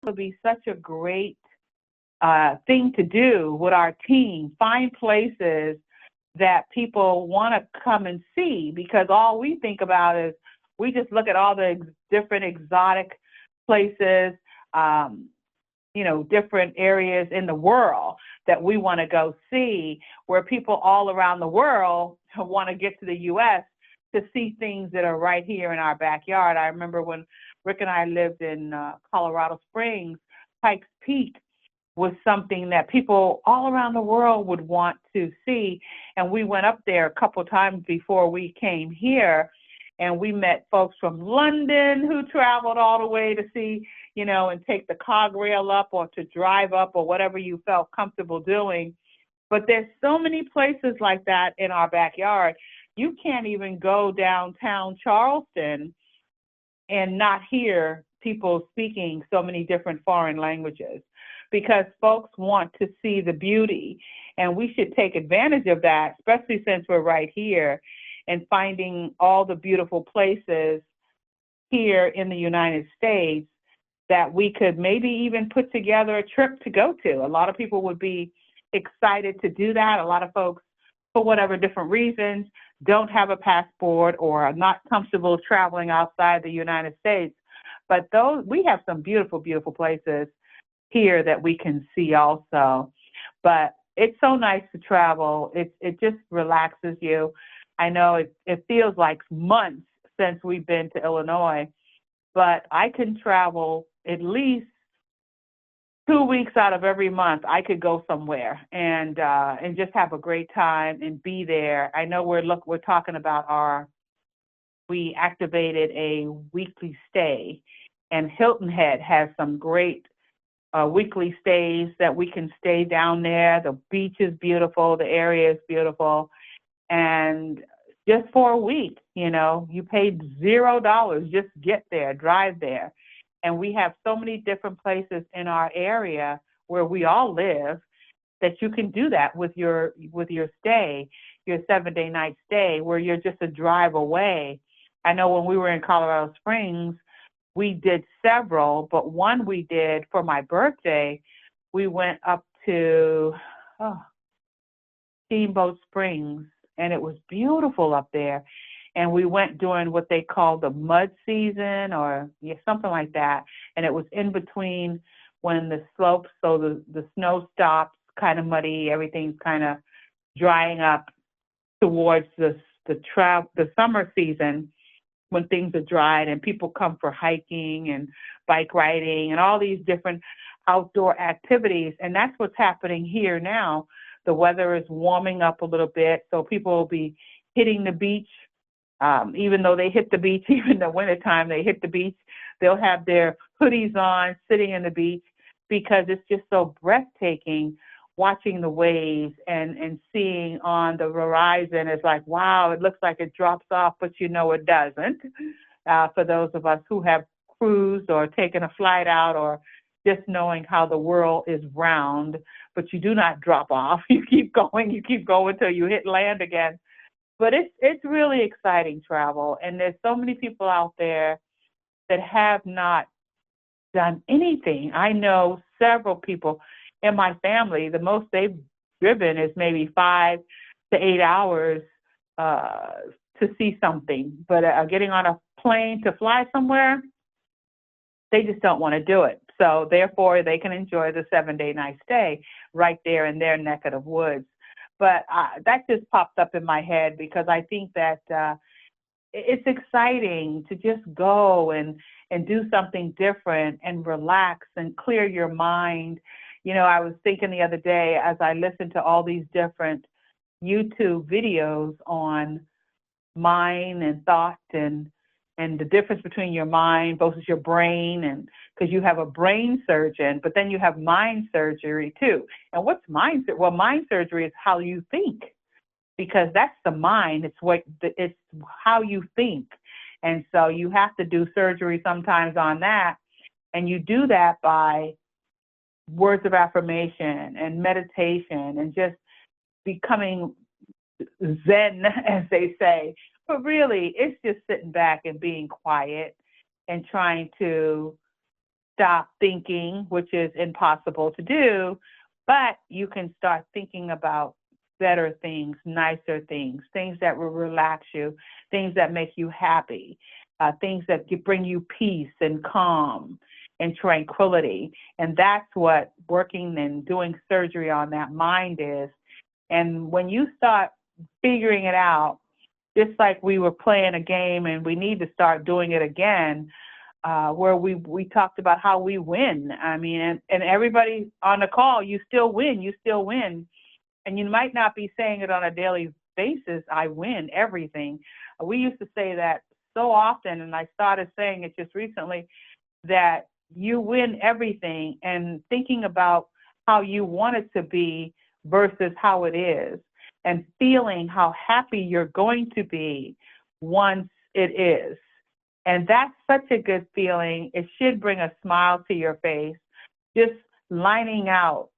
would be such a great thing to do with our team. Find places that people want to come and see, because all we think about is we just look at all the different exotic places, um, different areas in the world that we want to go see, where people all around the world want to get to the U.S. to see things that are right here in our backyard. I remember when Rick and I lived in Colorado Springs, Pikes Peak was something that people all around the world would want to see. And we went up there a couple of times before we came here, and we met folks from London who traveled all the way to see, and take the cog rail up or to drive up or whatever you felt comfortable doing. But there's so many places like that in our backyard. You can't even go downtown Charleston and not hear people speaking so many different foreign languages, because folks want to see the beauty. And we should take advantage of that, especially since we're right here, and finding all the beautiful places here in the United States that we could maybe even put together a trip to go to. A lot of people would be excited to do that. A lot of folks, for whatever different reasons, don't have a passport or are not comfortable traveling outside the United States. But we have some beautiful, beautiful places here that we can see also. But it's so nice to travel. It just relaxes you. I know it feels like months since we've been to Illinois, but I can travel at least 2 weeks out of every month. I could go somewhere and just have a great time and be there. I know we're talking about we activated a weekly stay, and Hilton Head has some great weekly stays that we can stay down there. The beach is beautiful, the area is beautiful, and just for a week, you paid $0, just get there, drive there. And we have so many different places in our area where we all live that you can do that with your stay, your 7-day night stay, where you're just a drive away. I know when we were in Colorado Springs, we did several, but one we did for my birthday, we went up to Steamboat Springs, and it was beautiful up there. And we went during what they call the mud season, or something like that. And it was in between when the slopes, so the snow stops, kind of muddy, everything's kind of drying up towards the summer season, when things are dried and people come for hiking and bike riding and all these different outdoor activities. And that's what's happening here now. The weather is warming up a little bit, so people will be hitting the beach. Even though they hit the beach, even in the wintertime, they hit the beach. They'll have their hoodies on, sitting in the beach, because it's just so breathtaking watching the waves and seeing on the horizon. It's like, wow, it looks like it drops off, but it doesn't. For those of us who have cruised or taken a flight out, or just knowing how the world is round, but you do not drop off. You keep going till you hit land again. But it's really exciting travel, and there's so many people out there that have not done anything. I know several people in my family, the most they've driven is maybe 5 to 8 hours to see something. But getting on a plane to fly somewhere, they just don't want to do it. So therefore, they can enjoy the 7-day night stay right there in their neck of the woods. But that just popped up in my head, because I think that it's exciting to just go and do something different and relax and clear your mind. I was thinking the other day, as I listened to all these different YouTube videos on mind and thought and the difference between your mind versus your brain, and because you have a brain surgeon, but then you have mind surgery too. And what's mind? Well, mind surgery is how you think, because that's the mind. It's how you think, and so you have to do surgery sometimes on that, and you do that by words of affirmation and meditation and just becoming Zen, as they say. But really, it's just sitting back and being quiet and trying to stop thinking, which is impossible to do, but you can start thinking about better things, nicer things, things that will relax you, things that make you happy, things that bring you peace and calm and tranquility. And that's what working and doing surgery on that mind is. And when you start figuring it out, just like we were playing a game and we need to start doing it again, where we talked about how we win. I mean, and everybody on the call, you still win. And you might not be saying it on a daily basis, I win everything. We used to say that so often, and I started saying it just recently, that you win everything, and thinking about how you want it to be versus how it is, and feeling how happy you're going to be once it is. And that's such a good feeling. It should bring a smile to your face, just lining out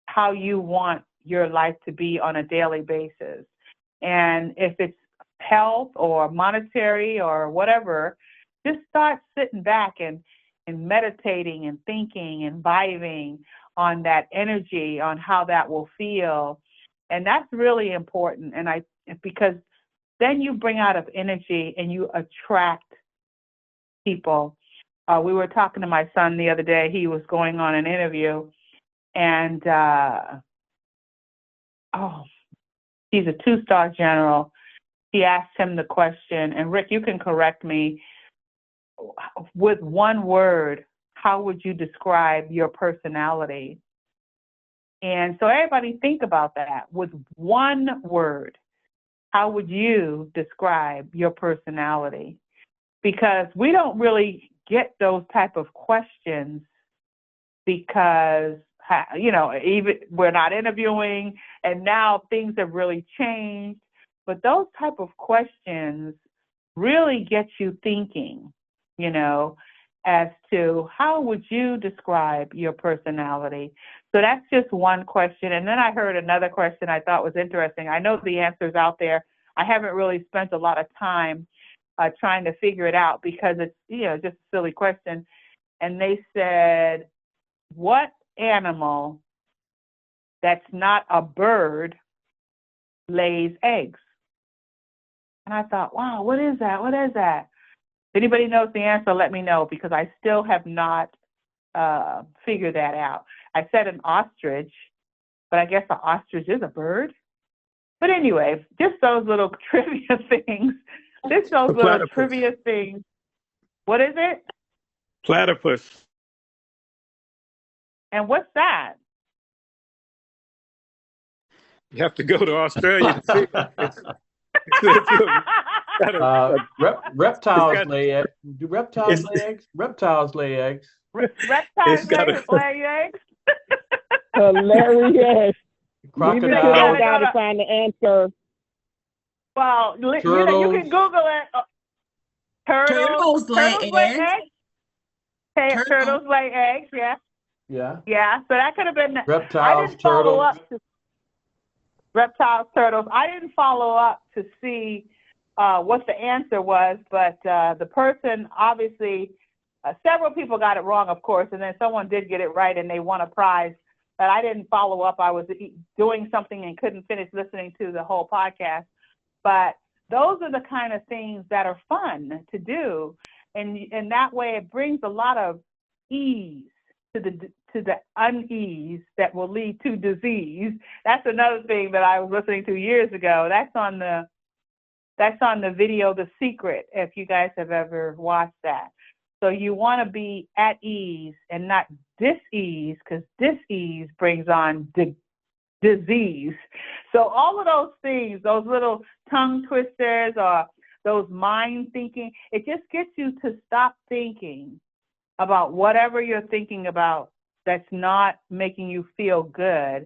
how you want your life to be on a daily basis. And if it's health or monetary or whatever, just start sitting back and meditating and thinking and vibing on that energy, on how that will feel. And that's really important. And because then you bring out of energy and you attract people. We were talking to my son the other day. He was going on an interview, and he's a 2-star general. He asked him the question, and Rick, you can correct me, with one word, how would you describe your personality? And so everybody think about that. With one word, how would you describe your personality? Because we don't really get those type of questions because, even we're not interviewing, and now things have really changed. But those type of questions really get you thinking, as to how would you describe your personality. So that's just one question. And then I heard another question I thought was interesting. I know the answer's out there. I haven't really spent a lot of time trying to figure it out because it's, just a silly question. And they said, what animal that's not a bird lays eggs? And I thought, wow, what is that? What is that? If anybody knows the answer, let me know, because I still have not figured that out. I said an ostrich, but I guess an ostrich is a bird. But anyway, just those little trivia things. Just those little trivia things. What is it? Platypus. And what's that? You have to go to Australia to see it. Reptiles lay eggs. Do reptiles lay eggs? Reptiles lay eggs. Reptiles lay eggs? Hilarious. Crocodile. We got to find the answer. Well, you can Google it. Turtles lay eggs. Turtles lay eggs, yeah. Yeah, so that could have been. Reptiles, turtles. Reptiles, turtles. I didn't follow up to see what the answer was, but the person, obviously, several people got it wrong, of course, and then someone did get it right and they won a prize. But I didn't follow up. I was doing something and couldn't finish listening to the whole podcast. But those are the kind of things that are fun to do. And that way it brings a lot of ease to the unease that will lead to disease. That's another thing that I was listening to years ago. That's on the video, The Secret, if you guys have ever watched that. So you want to be at ease and not dis-ease, because dis-ease brings on disease. So all of those things, those little tongue twisters or those mind thinking, it just gets you to stop thinking about whatever you're thinking about that's not making you feel good,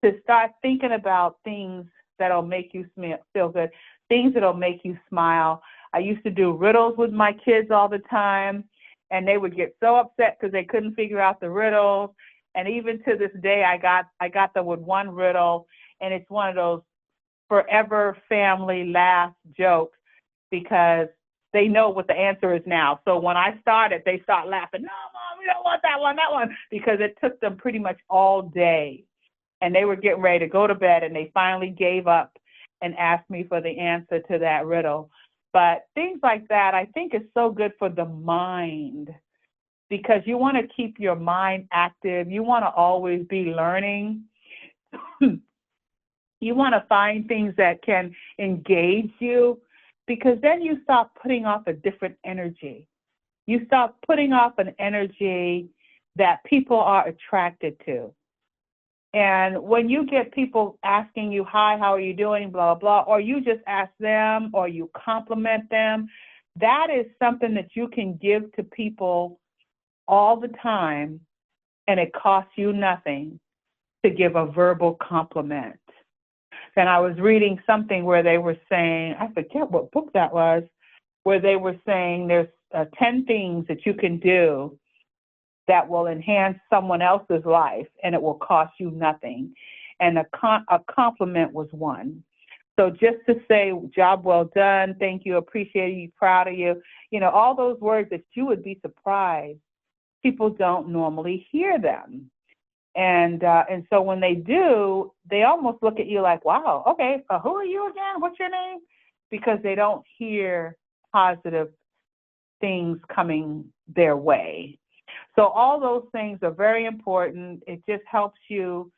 to start thinking about things that'll make you feel good, things that'll make you smile. I used to do riddles with my kids all the time, and they would get so upset because they couldn't figure out the riddles. And even to this day, I got them with one riddle, and it's one of those forever family laugh jokes because they know what the answer is now. So when I started, they start laughing. No, Mom, we don't want that one, because it took them pretty much all day. And they were getting ready to go to bed, and they finally gave up and asked me for the answer to that riddle. But things like that, I think, is so good for the mind, because you want to keep your mind active. You want to always be learning. You want to find things that can engage you, because then you start putting off a different energy. You start putting off an energy that people are attracted to. And when you get people asking you, hi, how are you doing, blah, blah, or you just ask them or you compliment them, that is something that you can give to people all the time, and it costs you nothing to give a verbal compliment. And I was reading something where they were saying, I forget what book that was, where they were saying there's 10 things that you can do that will enhance someone else's life, and it will cost you nothing. And a compliment was one. So just to say, job well done, thank you, appreciate you, proud of you, all those words that you would be surprised, people don't normally hear them. And so when they do, they almost look at you like, wow, okay, who are you again? What's your name? Because they don't hear positive things coming their way. So all those things are very important. It just helps you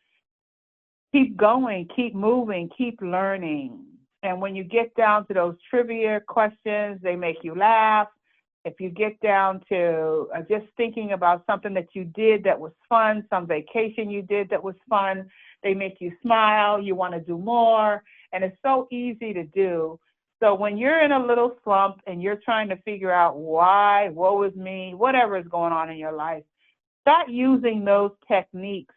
keep going, keep moving, keep learning. And when you get down to those trivia questions, they make you laugh. If you get down to just thinking about something that you did that was fun, some vacation you did that was fun, they make you smile, you want to do more, and it's so easy to do. So when you're in a little slump and you're trying to figure out why, woe is me, whatever is going on in your life, start using those techniques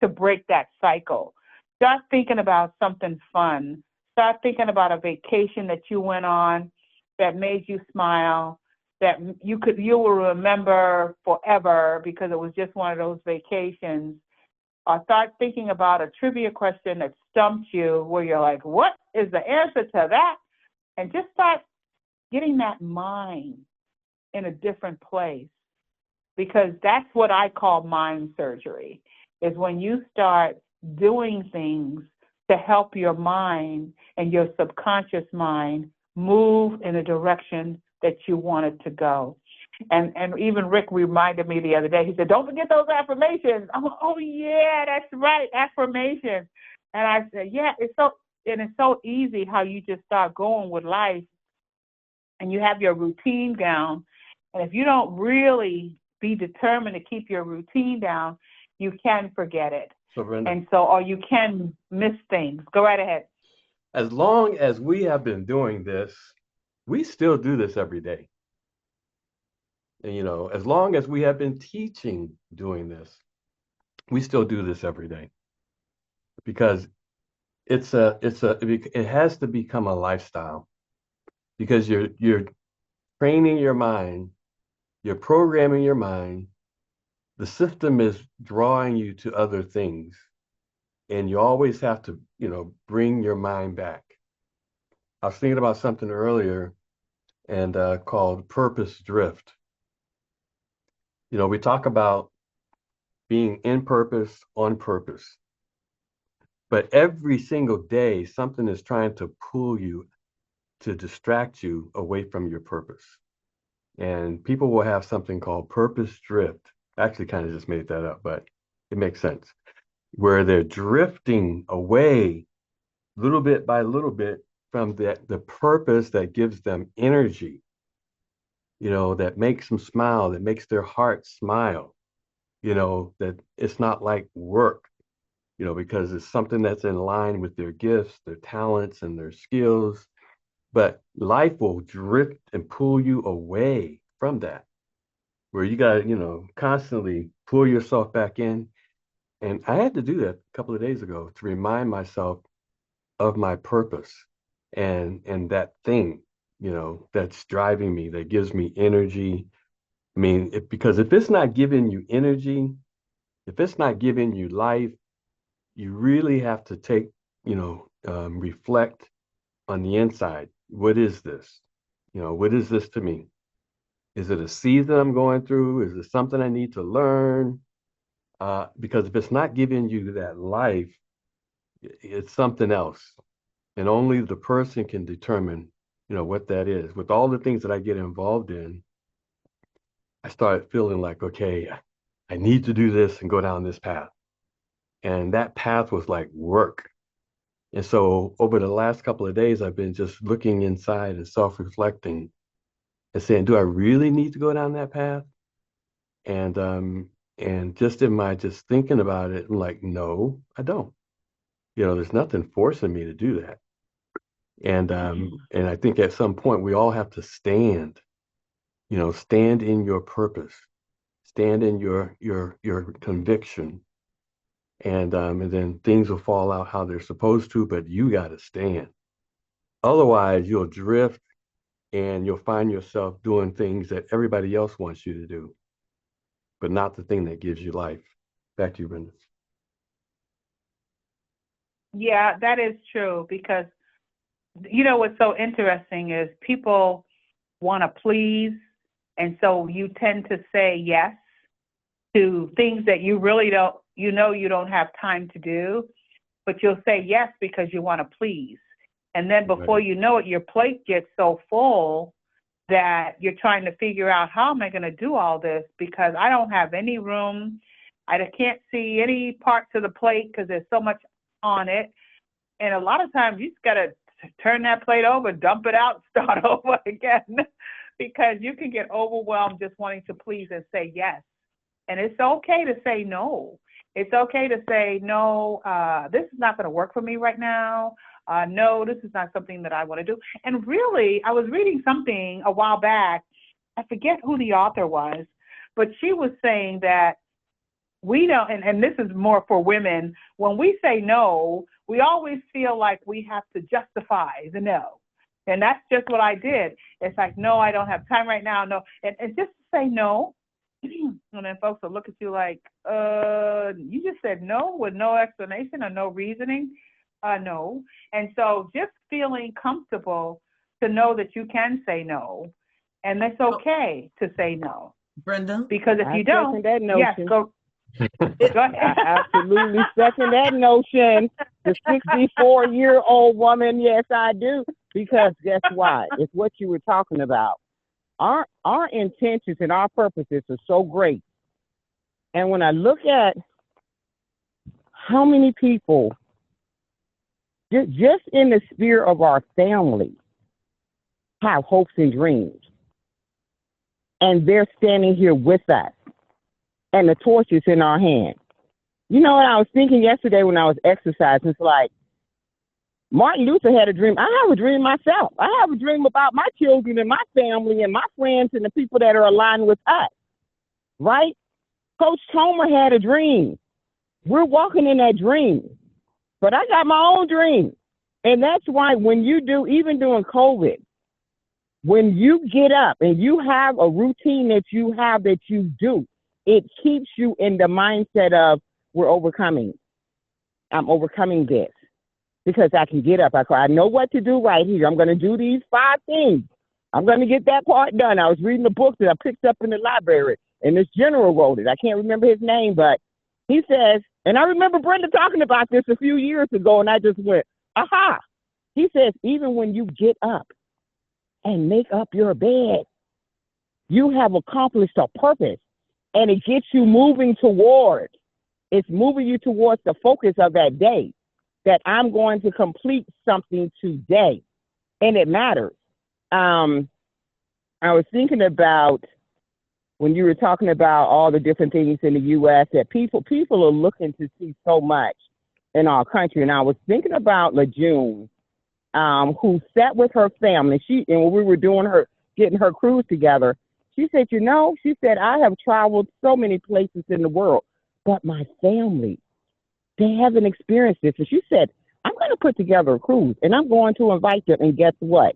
to break that cycle. Start thinking about something fun. Start thinking about a vacation that you went on that made you smile, that you will remember forever because it was just one of those vacations. Or start thinking about a trivia question that stumped you where you're like, what is the answer to that? And just start getting that mind in a different place, because that's what I call mind surgery, is when you start doing things to help your mind and your subconscious mind move in a direction that you want it to go. And even Rick reminded me the other day, he said, don't forget those affirmations. I'm like, oh yeah, that's right, affirmations. And I said, yeah, it's so easy how you just start going with life and you have your routine down. And if you don't really be determined to keep your routine down, you can forget it. Surrender. Or you can miss things. Go right ahead. As long as we have been doing this, we still do this every day. And, as long as we have been teaching doing this, we still do this every day, because it has to become a lifestyle, because you're training your mind, you're programming your mind. The system is drawing you to other things, and you always have to, bring your mind back. I was thinking about something earlier and called purpose drift. We talk about being in purpose, on purpose, but every single day, something is trying to pull you, to distract you away from your purpose. And people will have something called purpose drift. I actually kind of just made that up, but it makes sense, where they're drifting away little bit by little bit from the purpose that gives them energy, that makes them smile, that makes their heart smile, that it's not like work, because it's something that's in line with their gifts, their talents, and their skills. But life will drift and pull you away from that, where you got to, constantly pull yourself back in. And I had to do that a couple of days ago to remind myself of my purpose and that thing, that's driving me, that gives me energy. I mean, because if it's not giving you energy, if it's not giving you life, you really have to take, reflect on the inside. What is this? What is this to me? Is it a season I'm going through? Is it something I need to learn? Because if it's not giving you that life, it's something else. And only the person can determine, what that is. With all the things that I get involved in, I started feeling like, okay, I need to do this and go down this path. And that path was like work. And so over the last couple of days, I've been just looking inside and self-reflecting and saying, do I really need to go down that path? And just in my just thinking about it, I'm like, no, I don't. There's nothing forcing me to do that. And I think at some point we all have to stand, stand in your purpose, stand in your conviction, and then things will fall out how they're supposed to, but you got to stand. Otherwise, you'll drift and you'll find yourself doing things that everybody else wants you to do, but not the thing that gives you life. Back to you, Brenda. Yeah, that is true because what's so interesting is people want to please, and so you tend to say yes to things that you really don't, you don't have time to do, but you'll say yes because you want to please. And then before you know it, your plate gets so full that you're trying to figure out, how am I going to do all this? Because I don't have any room. I can't see any parts of the plate because there's so much on it. And a lot of times you just got to turn that plate over, dump it out, start over again, because you can get overwhelmed just wanting to please and say yes. And it's okay to say no. It's okay to say, no, this is not going to work for me right now. No, this is not something that I want to do. And really, I was reading something a while back. I forget who the author was, but she was saying that we don't, and this is more for women, when we say no, we always feel like we have to justify the no. And that's just what I did. It's like, no, I don't have time right now. No. And just say no. And then folks will look at you like, you just said no with no explanation or no reasoning. No. And so just feeling comfortable to know that you can say no. And it's okay to say no. Brenda? Because if you don't, that notion. yes, go ahead. I absolutely second that notion. The 64-year-old woman, yes, I do. Because guess what? It's what you were talking about. Our intentions and our purposes are so great. And when I look at how many people, just in the sphere of our family, have hopes and dreams, and they're standing here with us, and the torch is in our hand. You know what I was thinking yesterday when I was exercising? It's like, Martin Luther had a dream. I have a dream myself. I have a dream about my children and my family and my friends and the people that are aligned with us, right? Coach Tomer had a dream. We're walking in that dream. But I got my own dream. And that's why when you do, even during COVID, when you get up and you have a routine that you do, it keeps you in the mindset of, we're overcoming. I'm overcoming this because I can get up. I know what to do right here. I'm going to do these 5 things. I'm going to get that part done. I was reading a book that I picked up in the library, and this general wrote it. I can't remember his name, but he says, and I remember Brenda talking about this a few years ago, and I just went, aha. He says, even when you get up and make up your bed, you have accomplished a purpose, and it gets you moving towards. It's moving you towards the focus of that day, that I'm going to complete something today, and it matters. I was thinking about when you were talking about all the different things in the U.S. that people are looking to see so much in our country, and I was thinking about LaJune, who sat with her family. And when we were getting her cruise together, she said, she said, I have traveled so many places in the world, but my family, they haven't experienced this. And she said, I'm going to put together a cruise, and I'm going to invite them. And guess what?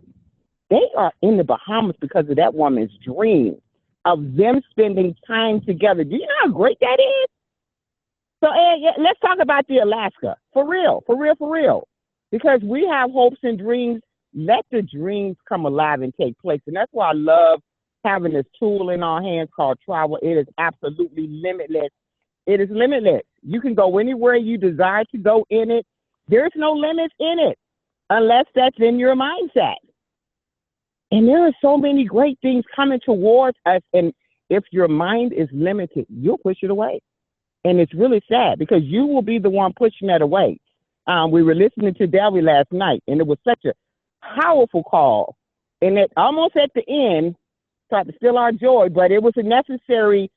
They are in the Bahamas because of that woman's dream of them spending time together. Do you know how great that is? So, let's talk about the Alaska. For real. Because we have hopes and dreams. Let the dreams come alive and take place. And that's why I love having this tool in our hands called travel, it is absolutely limitless. It is limitless. You can go anywhere you desire to go in it. There's no limits in it unless that's in your mindset. And there are so many great things coming towards us. And if your mind is limited, you'll push it away. And it's really sad because you will be the one pushing that away. We were listening to Delby last night, and it was such a powerful call. And it almost at the end tried to steal our joy, but it was a necessary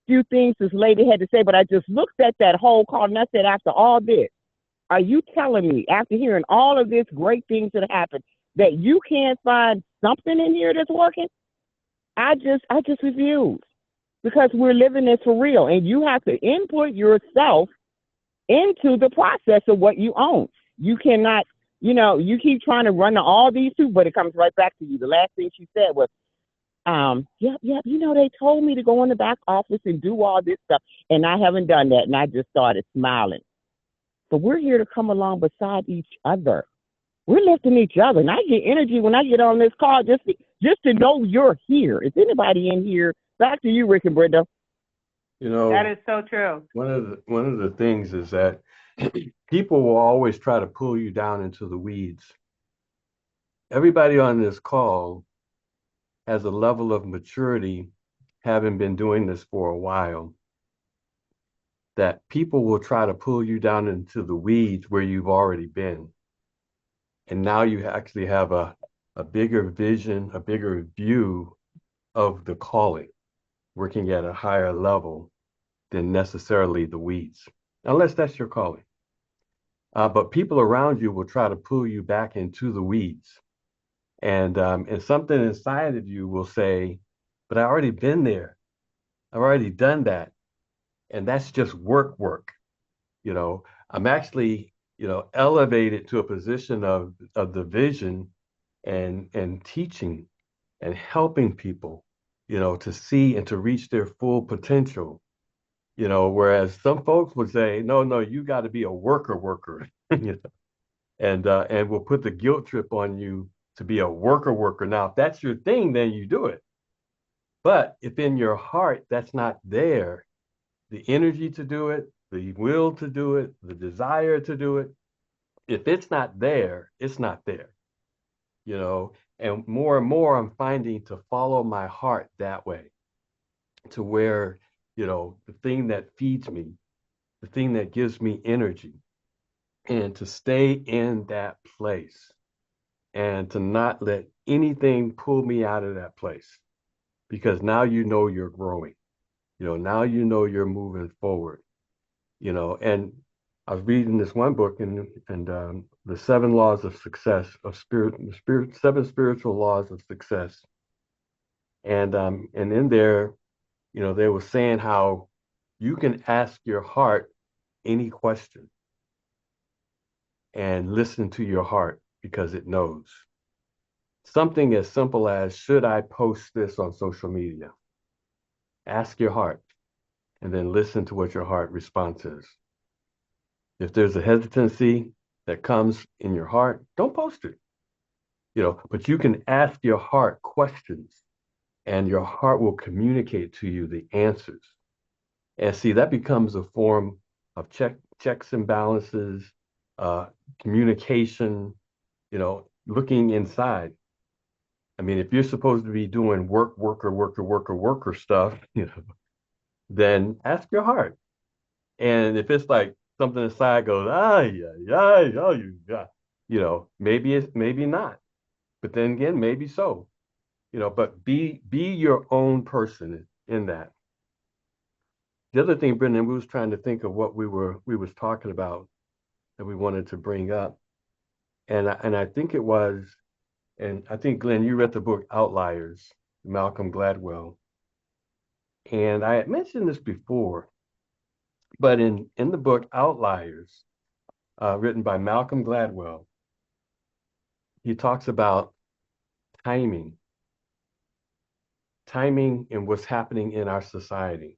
few things this lady had to say. But I just looked at that whole call and I said, after all this, are you telling me, after hearing all of this great things that happened, that you can't find something in here that's working? I just refuse, because we're living this for real, and you have to input yourself into the process of what you own. You cannot, you keep trying to run to all these two, but it comes right back to you. The last thing she said was, they told me to go in the back office and do all this stuff, and I haven't done that. And I just started smiling. So we're here to come along beside each other. We're lifting each other. And I get energy when I get on this call just to know you're here. Is anybody in here? Back to you, Rick and Brenda. That is so true. One of the things is that people will always try to pull you down into the weeds. Everybody on this call has a level of maturity, having been doing this for a while, that people will try to pull you down into the weeds where you've already been. And now you actually have a bigger vision, a bigger view of the calling, working at a higher level than necessarily the weeds, unless that's your calling. But people around you will try to pull you back into the weeds. And something inside of you will say, but I've already been there. I've already done that. And that's just work. I'm actually, elevated to a position of the vision and teaching and helping people, to see and to reach their full potential. Whereas some folks would say, no, you got to be a worker, and we'll put the guilt trip on you to be a worker. Now, if that's your thing, then you do it. But if in your heart that's not there, the energy to do it, the will to do it, the desire to do it, if it's not there, it's not there. And more I'm finding to follow my heart that way, to where, the thing that feeds me, the thing that gives me energy, and to stay in that place and to not let anything pull me out of that place, because now you're growing, now you're moving forward, and I was reading this one book and the 7 laws of success of seven spiritual laws of success. And in there, they were saying how you can ask your heart any question and listen to your heart because it knows. Something as simple as, should I post this on social media? Ask your heart and then listen to what your heart response is. If there's a hesitancy that comes in your heart, don't post it. But you can ask your heart questions and your heart will communicate to you the answers. And see, that becomes a form of checks and balances, communication, looking inside. I mean, if you're supposed to be doing worker stuff, then ask your heart. And if it's like something inside goes, maybe not. But then again, maybe so. But be your own person in that. The other thing, Brendan, we was trying to think of what we was talking about that we wanted to bring up. And I think it was, and I think, Glenn, you read the book Outliers, Malcolm Gladwell. And I had mentioned this before, but in the book Outliers, written by Malcolm Gladwell, he talks about timing and what's happening in our society,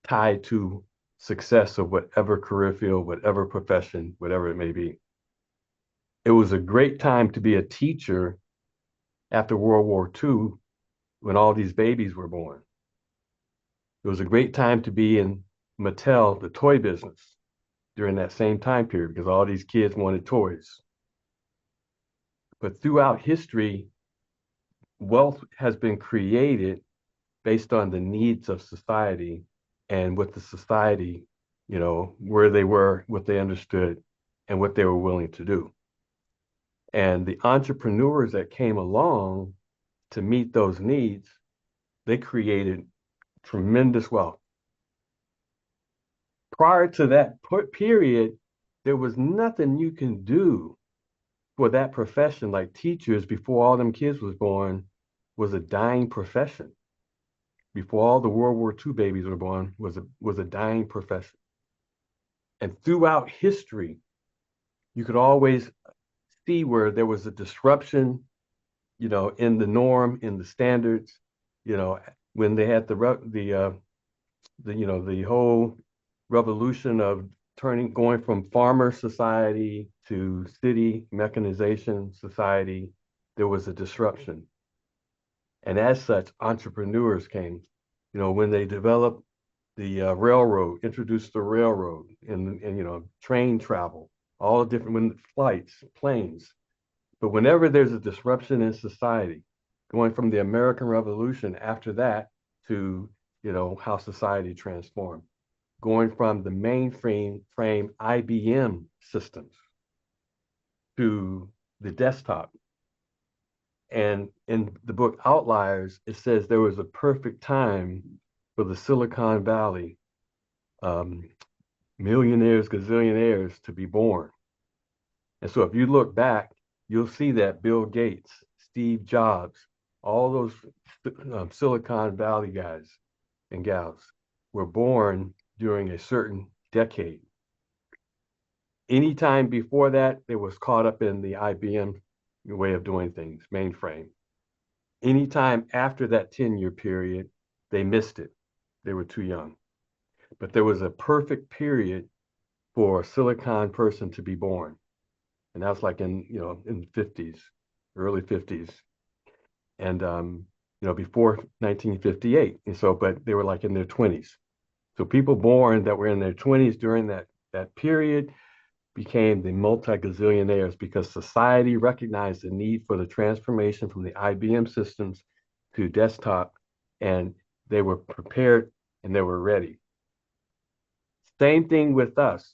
tied to success of whatever career field, whatever profession, whatever it may be. It was a great time to be a teacher after World War II when all these babies were born. It was a great time to be in Mattel, the toy business, during that same time period because all these kids wanted toys. But throughout history, wealth has been created based on the needs of society and what the society, where they were, what they understood, and what they were willing to do. And the entrepreneurs that came along to meet those needs, they created tremendous wealth. Prior to that period, there was nothing you can do for that profession. Like teachers, before all them kids was born, was a dying profession. Before all the World War II babies were born, was a dying profession. And throughout history, you could always see where there was a disruption, in the norm, in the standards, when they had the whole revolution of going from farmer society to city mechanization society, there was a disruption. And as such, entrepreneurs came. When they developed the railroad, introduced the railroad and train travel, all the different flights, planes. But whenever there's a disruption in society, going from the American Revolution after that to, how society transformed, going from the mainframe IBM systems to the desktop. And in the book Outliers, it says there was a perfect time for the Silicon Valley millionaires, gazillionaires to be born. And so if you look back, you'll see that Bill Gates, Steve Jobs, all those Silicon Valley guys and gals were born during a certain decade. Anytime before that, they was caught up in the IBM way of doing things, mainframe. Anytime after that 10-year period, they missed it. They were too young. But there was a perfect period for a Silicon person to be born. And that was like in the 50s, early 50s. And, before 1958. And so, but they were like in their 20s. So people born that were in their 20s during that period became the multi-gazillionaires because society recognized the need for the transformation from the IBM systems to desktop, and they were prepared and they were ready. Same thing with us.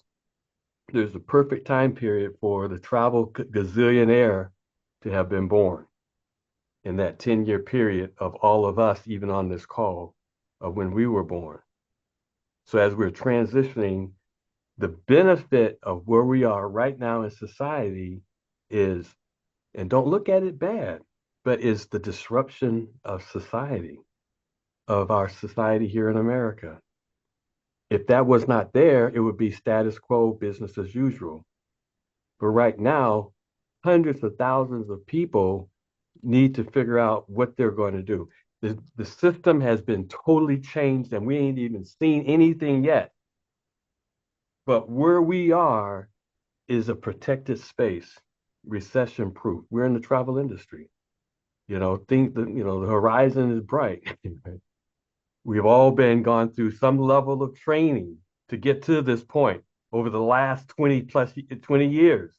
There's a perfect time period for the travel gazillionaire to have been born in that 10-year period of all of us, even on this call, of when we were born. So as we're transitioning, the benefit of where we are right now in society is, and don't look at it bad, but is the disruption of society, of our society here in America. If that was not there, it would be status quo, business as usual. But right now, hundreds of thousands of people need to figure out what they're going to do. The system has been totally changed and we ain't even seen anything yet. But where we are is a protected space, recession proof. We're in the travel industry. Think that, the horizon is bright. We've all gone through some level of training to get to this point over the last 20 years,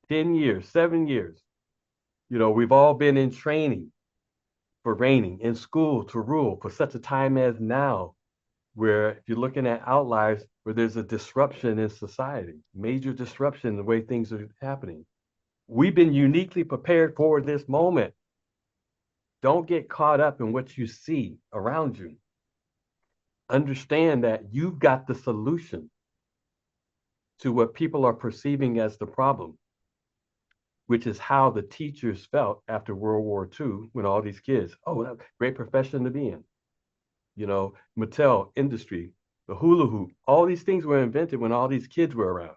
10 years, 7 years. We've all been in training for reigning, in school to rule for such a time as now, where if you're looking at outliers, where there's a disruption in society, major disruption in the way things are happening. We've been uniquely prepared for this moment. Don't get caught up in what you see around you. Understand that you've got the solution to what people are perceiving as the problem, which is how the teachers felt after World War II when all these kids, oh, great profession to be in. Mattel, industry, the hula hoop, all these things were invented when all these kids were around.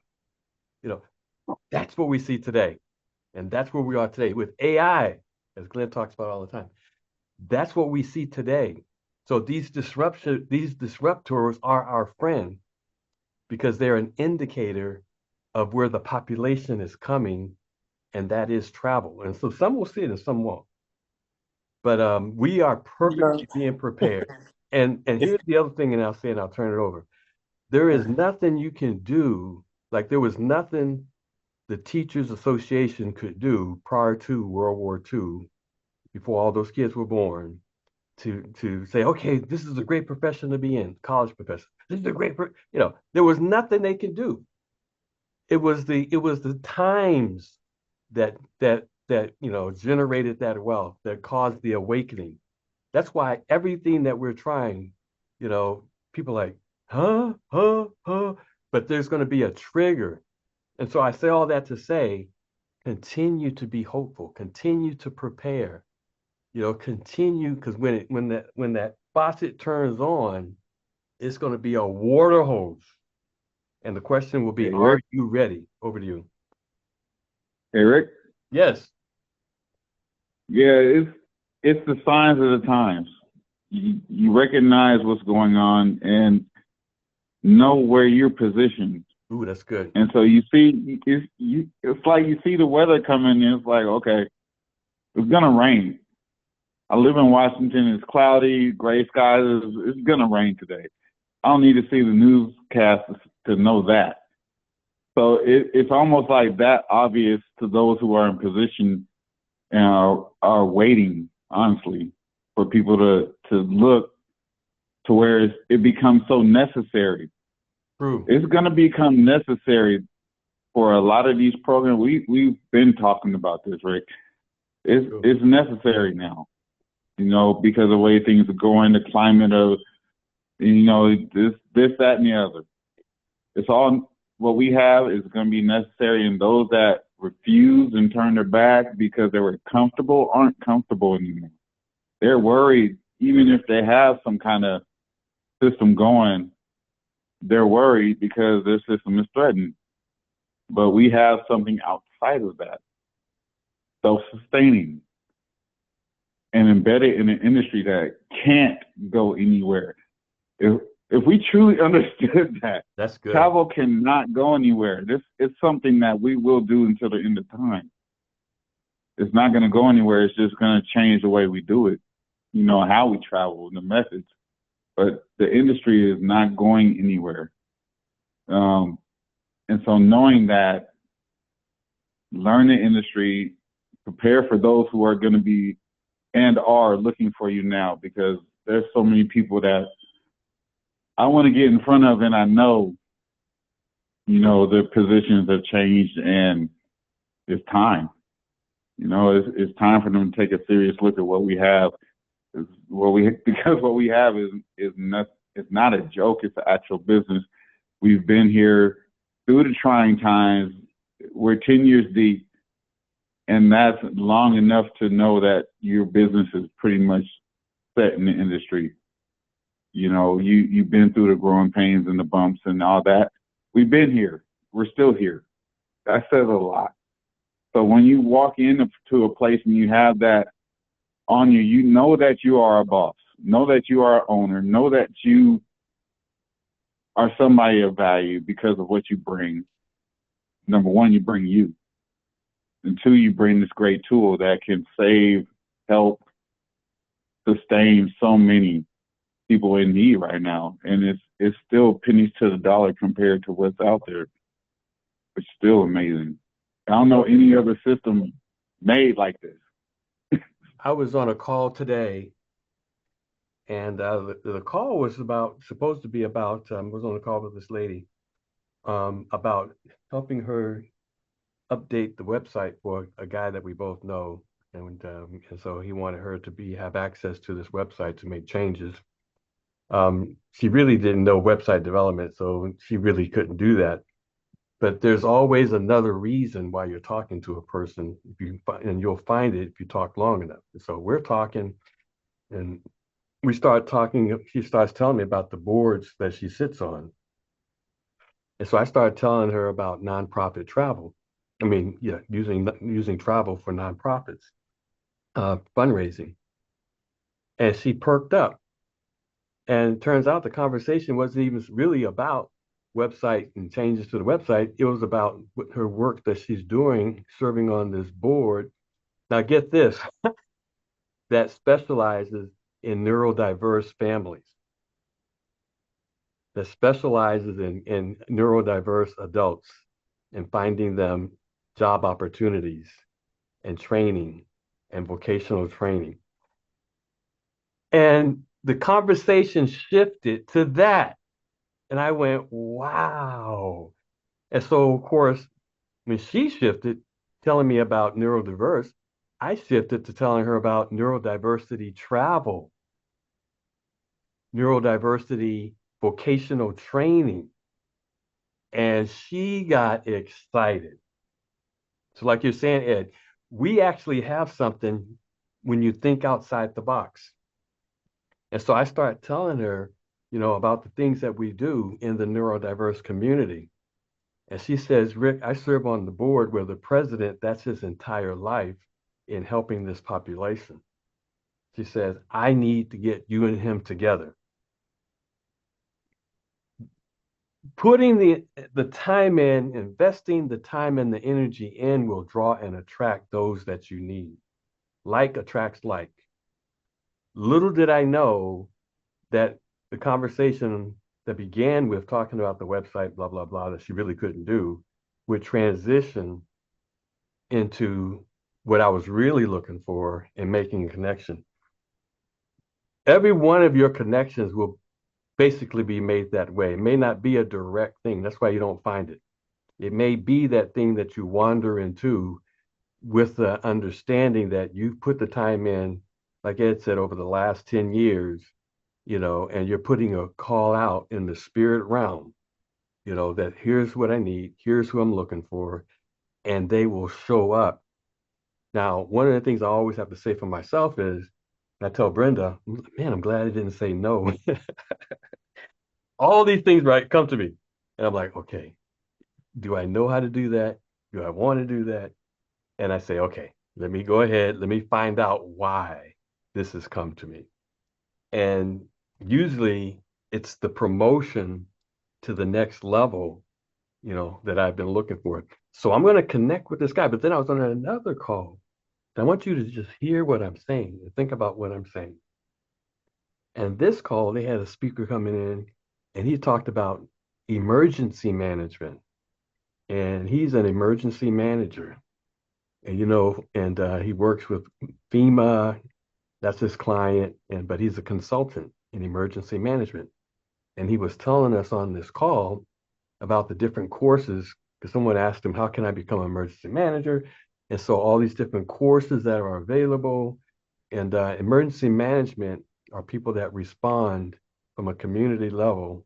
That's what we see today. And that's where we are today with AI, as Glenn talks about all the time. That's what we see today. So these disruptors are our friend because they're an indicator of where the population is coming, and that is travel. And so some will see it and some won't. But we are perfectly being prepared. And here's the other thing, and I'll say, and I'll turn it over. There is nothing you can do, like there was nothing the Teachers Association could do prior to World War II, before all those kids were born, to say, okay, this is a great profession to be in, college profession. This is a great, there was nothing they could do. It was the times that generated that wealth, that caused the awakening. That's why everything that we're trying, people are like, huh, but there's going to be a trigger. And so I say all that to say, continue to be hopeful, continue to prepare, continue, because when that faucet turns on, it's going to be a water hose. And the question will be, Hey, are Rick. you ready? Over to you. Hey, Rick. Yes. Yeah, it's the signs of the times. You recognize what's going on and know where you're positioned. Ooh, that's good. And so you see, it's like you see the weather coming, and it's like, okay, it's gonna rain. I live in Washington. It's cloudy, gray skies. It's gonna rain today. I don't need to see the newscast to know that. So it's almost like that obvious to those who are in position and are waiting, honestly, for people to look to where it becomes so necessary. True. It's going to become necessary for a lot of these programs. We've been talking about this, Rick. It's necessary now, because of the way things are going, the climate of, this, that, and the other. It's all what we have is going to be necessary, and those that refuse and turn their back because they were comfortable aren't comfortable anymore. They're worried, even if they have some kind of system going, they're worried because their system is threatened. But we have something outside of that, self-sustaining and embedded in an industry that can't go anywhere. If we truly understood that, that's good. Travel cannot go anywhere. This is something that we will do until the end of time. It's not going to go anywhere. It's just going to change the way we do it, how we travel and the methods. But the industry is not going anywhere. And so knowing that, learn the industry, prepare for those who are going to be and are looking for you now, because there's so many people that I want to get in front of, and I know, their positions have changed, and it's time. It's time for them to take a serious look at what we have. Because what we have is not, it's not a joke. It's an actual business. We've been here through the trying times. We're 10 years deep, and that's long enough to know that your business is pretty much set in the industry. You've been through the growing pains and the bumps and all that. We've been here. We're still here. That says a lot. So when you walk into a place and you have that on you, you know that you are a boss. Know that you are an owner. Know that you are somebody of value because of what you bring. Number one, you bring you. And two, you bring this great tool that can save, help, sustain so many people in need right now, and it's still pennies to the dollar compared to what's out there. It's still amazing. I don't know any other system made like this. I was on a call today, and the call was supposed to be about. Was on a call with this lady about helping her update the website for a guy that we both know, and so he wanted her to have access to this website to make changes. She really didn't know website development, so she really couldn't do that. But there's always another reason why you're talking to a person, and you'll find it if you talk long enough. So we're talking, and we start talking. She starts telling me about the boards that she sits on, and so I started telling her about nonprofit travel. I mean, yeah, using travel for nonprofits, fundraising, and she perked up. And it turns out the conversation wasn't even really about website and changes to the website. It was about her work that she's doing, serving on this board. Now, get this. that specializes in neurodiverse families, that specializes in neurodiverse adults and finding them job opportunities and training and vocational training. And the conversation shifted to that. And I went, wow. And so, of course, when she shifted, telling me about neurodiverse, I shifted to telling her about neurodiversity travel, neurodiversity vocational training. And she got excited. So, like you're saying, Ed, we actually have something when you think outside the box. And so I started telling her, about the things that we do in the neurodiverse community. And she says, Rick, I serve on the board where the president, that's his entire life in helping this population. She says, I need to get you and him together. Putting the time in, investing the time and the energy in will draw and attract those that you need. Like attracts like. Little did I know that the conversation that began with talking about the website, blah, blah, blah, that she really couldn't do, would transition into what I was really looking for in making a connection. Every one of your connections will basically be made that way. It may not be a direct thing. That's why you don't find it. It may be that thing that you wander into with the understanding that you've put the time in, like Ed said, over the last 10 years, and you're putting a call out in the spirit realm, that here's what I need, here's who I'm looking for, and they will show up. Now, one of the things I always have to say for myself is, I tell Brenda, man, I'm glad I didn't say no. All these things, right, come to me. And I'm like, okay, do I know how to do that? Do I want to do that? And I say, okay, let me go ahead. Let me find out why this has come to me. And usually it's the promotion to the next level, that I've been looking for. So I'm going to connect with this guy. But then I was on another call. I want you to just hear what I'm saying and think about what I'm saying. And this call, they had a speaker coming in and he talked about emergency management. And he's an emergency manager. And, he works with FEMA, that's his client, but he's a consultant in emergency management. And he was telling us on this call about the different courses, because someone asked him, how can I become an emergency manager? And so all these different courses that are available. And emergency management are people that respond from a community level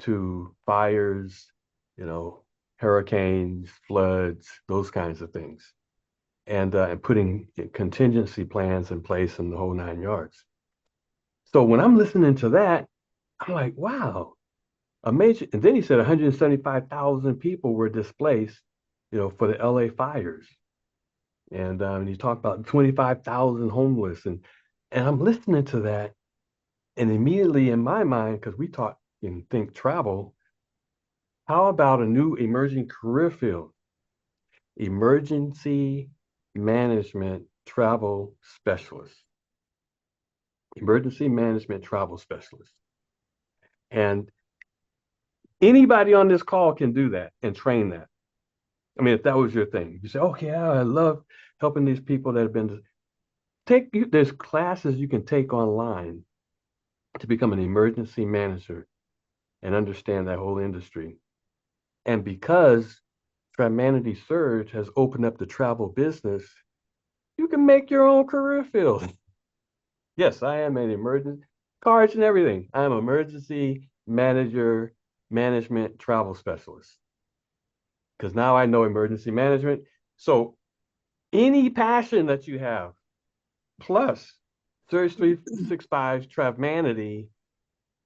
to fires, hurricanes, floods, those kinds of things. And putting contingency plans in place in the whole 9 yards. So when I'm listening to that, I'm like, wow, amazing. And then he said 175,000 people were displaced, for the LA fires. And he talked about 25,000 homeless. And I'm listening to that. And immediately in my mind, because we taught in Think Travel, how about a new emerging career field? Emergency management travel specialist. Emergency management travel specialist. And anybody on this call can do that and train that. I mean, if that was your thing, you say, okay, I love helping these people that have been there's classes you can take online to become an emergency manager and understand that whole industry. And because Humanity Surge has opened up the travel business, you can make your own career field. Yes, I am an emergency cards and everything. I'm an emergency management travel specialist. Because now I know emergency management. So any passion that you have, plus Surge 365 Travemanity,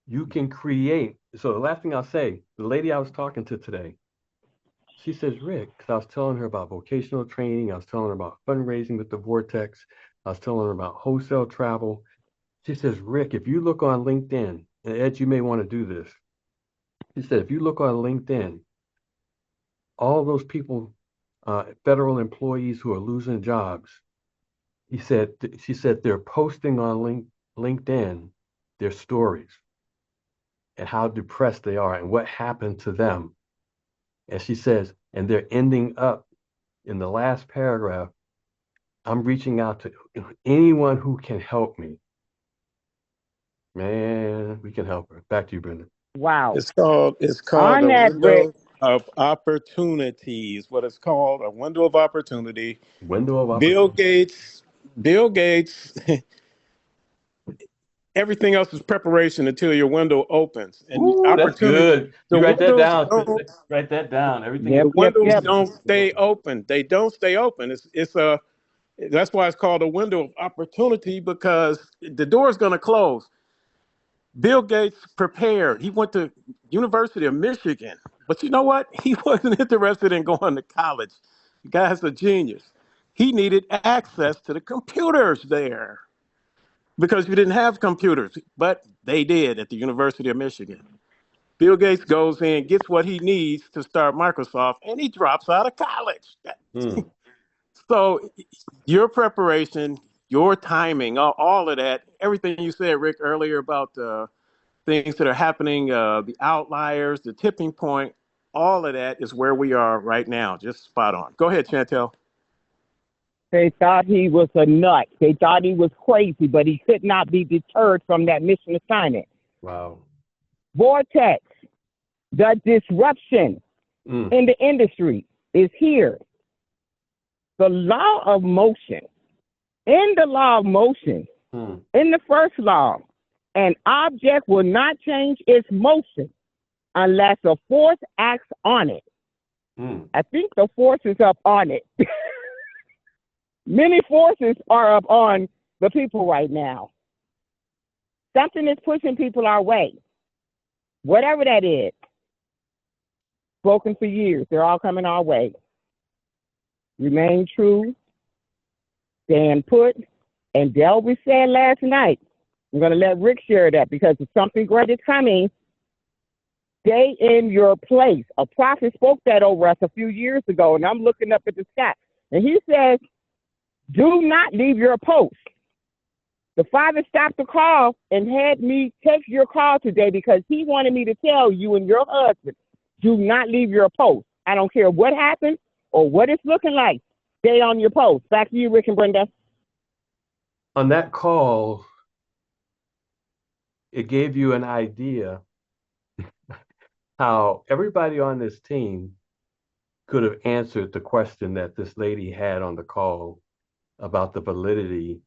you can create. So the last thing I'll say, the lady I was talking to today, she says, Rick, because I was telling her about vocational training, I was telling her about fundraising with the Vortex, I was telling her about wholesale travel. She says, Rick, if you look on LinkedIn, and Ed, you may want to do this. She said, if you look on LinkedIn, all those people, federal employees who are losing jobs, She said they're posting on LinkedIn their stories and how depressed they are and what happened to them. And she says, and they're ending up in the last paragraph, I'm reaching out to anyone who can help me. Man, we can help her. Back to you, Brendan. Wow. It's called On a that, Rick. window of opportunities. What it's called, a window of opportunity. Window of Bill opportunity. Gates, Bill Gates, everything else is preparation until your window opens. And Ooh, that's opportunity, good. the You write that windows down. don't Write that down. Everything Yep, else the is yep, windows yep. preparation don't until the stay open. open. They don't stay open. It's a That's why it's called a window of opportunity, because the door is going to close. Bill Gates prepared. He went to University of Michigan, but you know what? He wasn't interested in going to college. The guy's a genius. He needed access to the computers there because you didn't have computers, but they did at the University of Michigan. Bill Gates goes in, gets what he needs to start Microsoft, and he drops out of college. Hmm. So your preparation, your timing, all of that, everything you said, Rick, earlier about things that are happening, the outliers, the tipping point, all of that is where we are right now. Just spot on. Go ahead, Chantel. They thought he was a nut. They thought he was crazy, but he could not be deterred from that mission assignment. Wow. Vortex, the disruption Mm. in the industry is here. The law of motion. In the law of motion, Mm. in the first law, an object will not change its motion unless a force acts on it. Mm. I think the force is up on it. Many forces are up on the people right now. Something is pushing people our way, whatever that is. Spoken for years, they're all coming our way. Remain true, stand put, and Delby said last night, I'm going to let Rick share that because if something great is coming, stay in your place. A prophet spoke that over us a few years ago, and I'm looking up at the sky. And he says, do not leave your post. The Father stopped the call and had me take your call today because he wanted me to tell you and your husband, do not leave your post. I don't care what happens or what it's looking like. Stay on your post. Back to you, Rick and Brenda. On that call, it gave you an idea how everybody on this team could have answered the question that this lady had on the call about the validity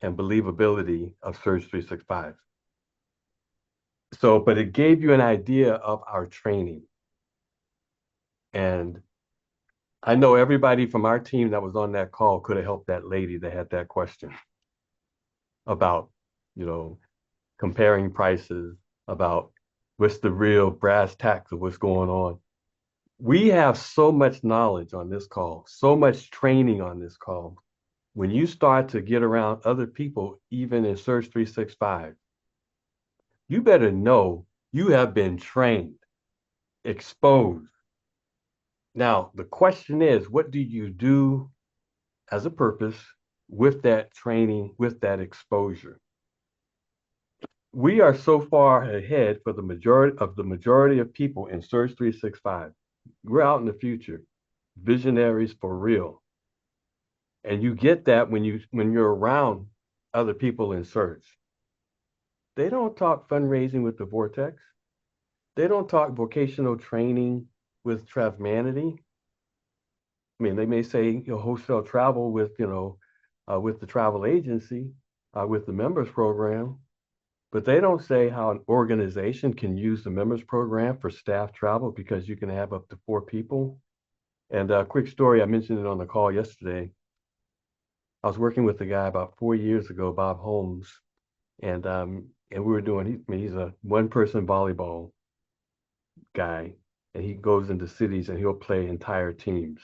and believability of Surge 365. So, but it gave you an idea of our training. And I know everybody from our team that was on that call could have helped that lady that had that question about, you know, comparing prices, about what's the real brass tacks of what's going on. We have so much knowledge on this call, so much training on this call. When you start to get around other people, even in Surge 365, you better know you have been trained, exposed. Now, the question is, what do you do as a purpose with that training, with that exposure? We are so far ahead for the majority of people in Surge 365. We're out in the future, visionaries for real. And you get that when you're around other people in Surge. They don't talk fundraising with the Vortex. They don't talk vocational training with Transmanity. I mean, they may say, you know, wholesale travel with, with the travel agency, with the members program, but they don't say how an organization can use the members program for staff travel because you can have up to 4 people. And a quick story, I mentioned it on the call yesterday. I was working with a guy about 4 years ago, Bob Holmes, and we were doing. He's a one-person volleyball guy, and he goes into cities and he'll play entire teams.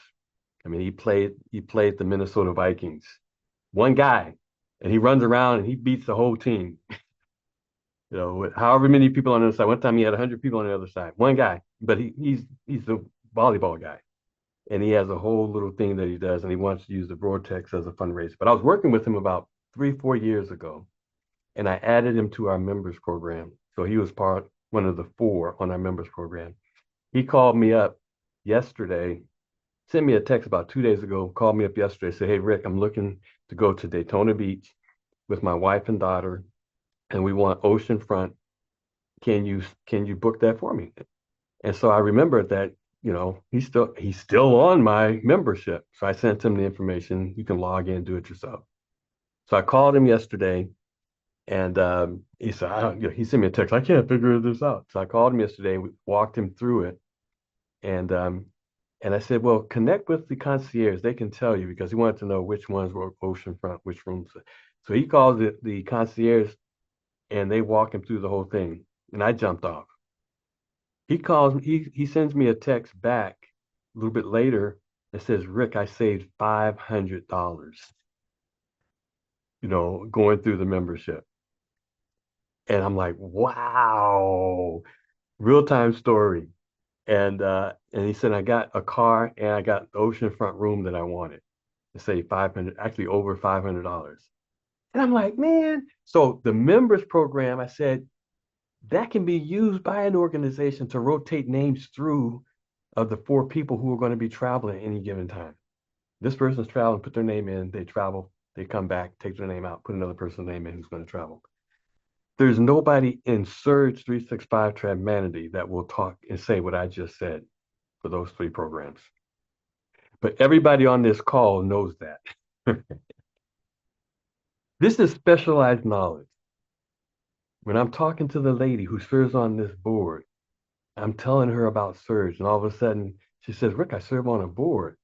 I mean, he played the Minnesota Vikings, one guy, and he runs around and he beats the whole team. You know, with however many people on the other side. One time he had 100 people on the other side, one guy, but he's the volleyball guy. and he has a whole little thing that he does, and he wants to use the Vortex as a fundraiser. But I was working with him about 3-4 years ago, and I added him to our members program. So he was one of the 4 on our members program. He called me up yesterday, sent me a text about 2 days ago, called me up yesterday, said, "Hey, Rick, I'm looking to go to Daytona Beach with my wife and daughter, and we want oceanfront. Can you book that for me?" And so I remembered that, he's still on my membership. So I sent him the information. You can log in, do it yourself. So I called him yesterday, and he said, he sent me a text. "I can't figure this out." So I called him yesterday. We walked him through it, and I said, "Well, connect with the concierge. They can tell you," because he wanted to know which ones were oceanfront, which rooms. So he calls it the concierge, and they walk him through the whole thing. And I jumped off. He calls me, he sends me a text back a little bit later that says, "Rick, I saved $500, going through the membership." And I'm like, wow, real time story. And he said, "I got a car and I got the oceanfront room that I wanted to save 500, actually over $500." And I'm like, man, so the members program, I said, that can be used by an organization to rotate names through of the 4 people who are going to be traveling at any given time. This person's traveling, put their name in, they travel, they come back, take their name out, put another person's name in who's going to travel. There's nobody in Surge 365 Trabmanity that will talk and say what I just said for those 3 programs. But everybody on this call knows that. This is specialized knowledge. When I'm talking to the lady who serves on this board, I'm telling her about Surge, and all of a sudden she says, "Rick, I serve on a board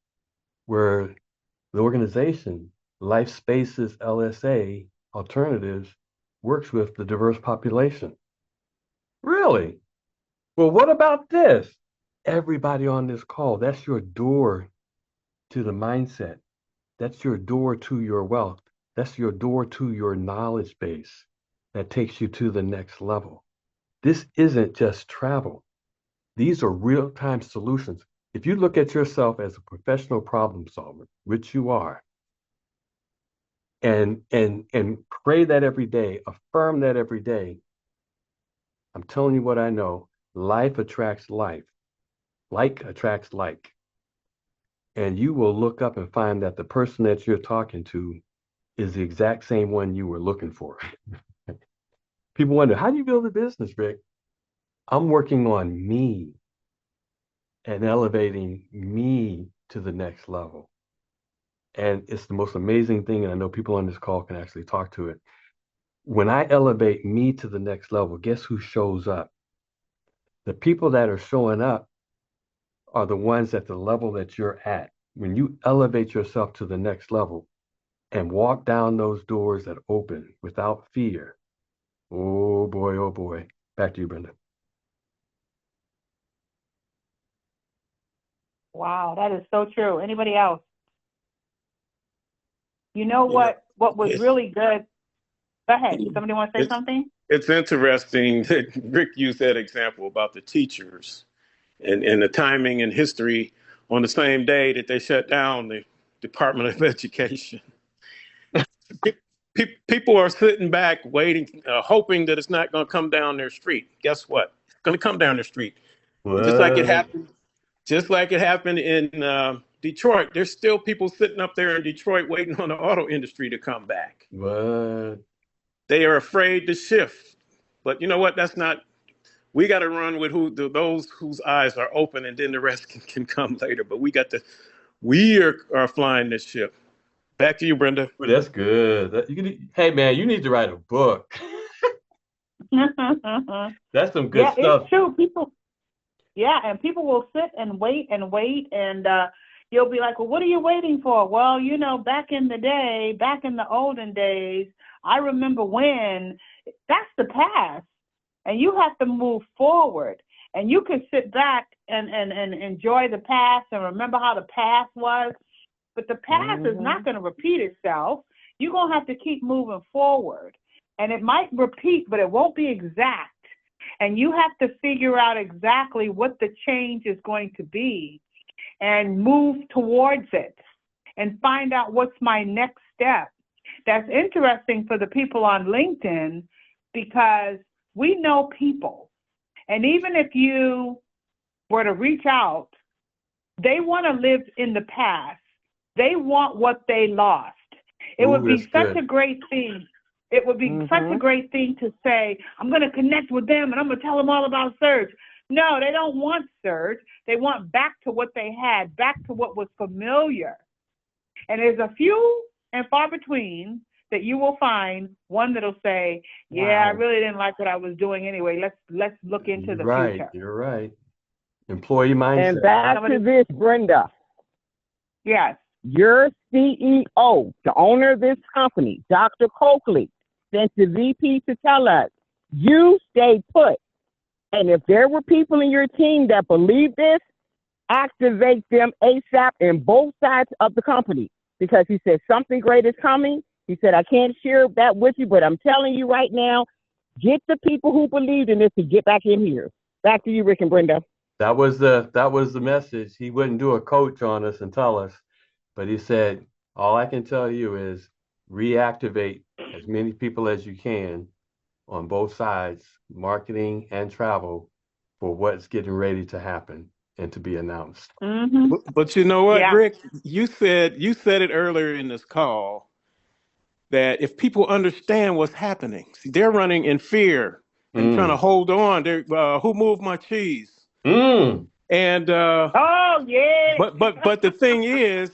where the organization, Life Spaces LSA Alternatives, works with the diverse population." Really? Well, what about this? Everybody on this call, that's your door to the mindset. That's your door to your wealth. That's your door to your knowledge base that takes you to the next level. This isn't just travel. These are real-time solutions. If you look at yourself as a professional problem solver, which you are, and pray that every day, affirm that every day, I'm telling you what I know. Life attracts life. Like attracts like. And you will look up and find that the person that you're talking to is the exact same one you were looking for. People wonder, how do you build a business, Rick? I'm working on me and elevating me to the next level. And it's the most amazing thing. And I know people on this call can actually talk to it. When I elevate me to the next level, guess who shows up? The people that are showing up are the ones at the level that you're at. When you elevate yourself to the next level and walk down those doors that open without fear, oh boy, oh boy. Back to you, Brenda. Wow, that is so true. Anybody else? You know what was it's, really good? Go ahead. Somebody want to say it's, something? it's interesting that Rick used that example about the teachers and the timing and history on the same day that they shut down the Department of Education. People are sitting back waiting, hoping that it's not going to come down their street. Guess what? It's going to come down their street. And What? just like it happened in Detroit, there's still people sitting up there in Detroit waiting on the auto industry to come back. What? They are afraid to shift. But you know what? That's not. We got to run with those whose eyes are open, and then the rest can come later. But we are flying this ship. Back to you, Brenda. Ooh, that's good. Hey man, you need to write a book. That's some good Yeah, it's stuff. true. And people will sit and wait, and you'll be like, "Well, what are you waiting for?" "Well, back in the day, back in the olden days, I remember when." That's the past, and you have to move forward. And you can sit back and enjoy the past and remember how the past was, but the past is not going to repeat itself. You're going to have to keep moving forward, and it might repeat, but it won't be exact. And you have to figure out exactly what the change is going to be. and move towards it and find out what's my next step. That's interesting for the people on LinkedIn because we know people. And even if you were to reach out, they want to live in the past. They want what they lost. It would be such a great thing. It would be such a great thing to say, I'm going to connect with them and I'm going to tell them all about Surge. No, they don't want Surge. They want back to what they had, back to what was familiar. And there's a few and far between that you will find one that'll say, yeah, I really didn't like what I was doing anyway. Let's look into the future. You're right. Employee mindset. And back to this, Brenda. Yes. Your CEO, the owner of this company, Dr. Coakley, sent the VP to tell us, you stay put. And if there were people in your team that believe this, activate them ASAP in both sides of the company. Because he said something great is coming. He said, I can't share that with you, but I'm telling you right now, get the people who believed in this to get back in here. Back to you, Rick and Brenda. That was the message. He wouldn't do a coach on us and tell us, but he said, all I can tell you is reactivate as many people as you can on both sides, marketing and travel, for what's getting ready to happen and to be announced. But you know what, Rick? You said it earlier in this call that if people understand what's happening, see, they're running in fear and trying to hold on. They're who moved my cheese? And oh yeah. But the thing is,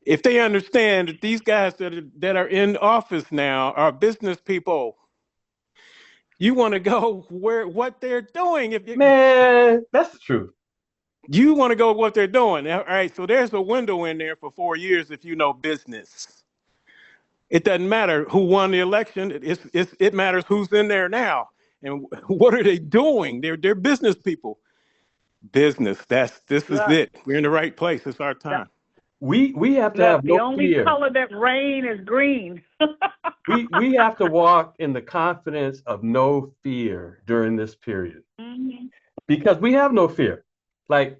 if they understand that these guys that are in office now are business people, you want to go what they're doing. Man, that's the truth. You want to go what they're doing. All right, so there's a window in there for 4 years if you know business. It doesn't matter who won the election. It matters who's in there now and what are they doing. They're business people. Business. This is it. We're in the right place. It's our time. We have to have no fear. The only color that reign is green. we have to walk in the confidence of no fear during this period. Because we have no fear. Like,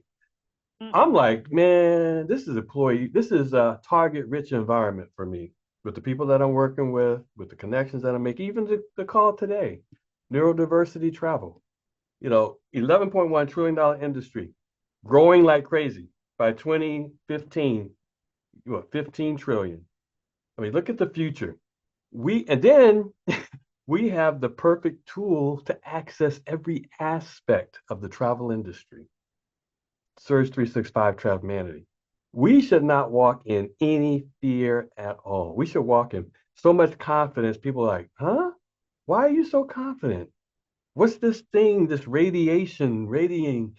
I'm like, man, this is a target-rich environment for me with the people that I'm working with the connections that I'm making, even the call today, neurodiversity travel. $11.1 trillion industry, growing like crazy. By 2015, 15 trillion. I mean, look at the future. And then we have the perfect tool to access every aspect of the travel industry. Surge 365 Travel Humanity. We should not walk in any fear at all. We should walk in so much confidence. People are like, huh? Why are you so confident? What's this thing, this radiating,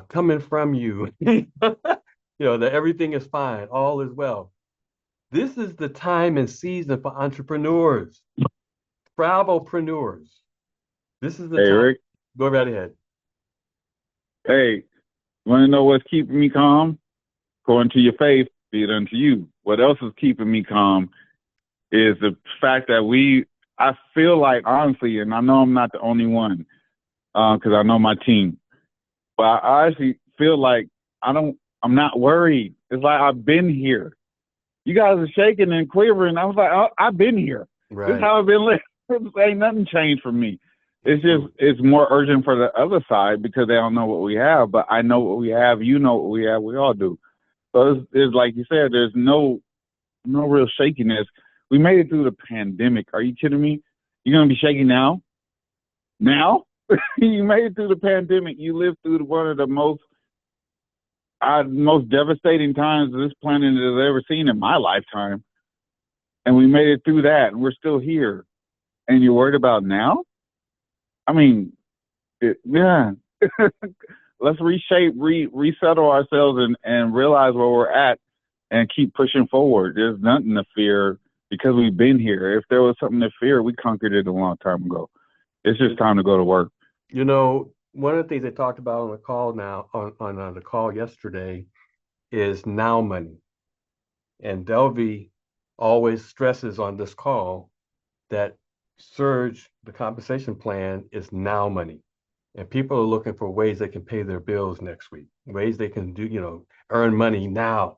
coming from you? That everything is fine, all is well. This is the time and season for entrepreneurs, travelpreneurs. This is the time. Rick. Go right ahead. Hey, want to know what's keeping me calm? According to your faith, be it unto you. What else is keeping me calm is the fact that I feel like, honestly, and I know I'm not the only one, because I know my team, but I actually feel like I'm not worried. It's like I've been here. You guys are shaking and quivering. I was like, I've been here. Right. This is how I've been living. Ain't nothing changed for me. It's just, it's more urgent for the other side because they don't know what we have, but I know what we have. You know what we have. We all do. So it's like you said, there's no real shakiness. We made it through the pandemic. Are you kidding me? You're going to be shaking now? Now? You made it through the pandemic. You lived through one of the most devastating times this planet has ever seen in my lifetime. And we made it through that, and we're still here. And you're worried about now? I mean, yeah. Let's reshape, resettle ourselves and realize where we're at and keep pushing forward. There's nothing to fear because we've been here. If there was something to fear, we conquered it a long time ago. It's just time to go to work. One of the things they talked about on the call on the call yesterday is now money. And Delvey always stresses on this call that Surge, the compensation plan, is now money. and people are looking for ways they can pay their bills next week, ways they can do, earn money now.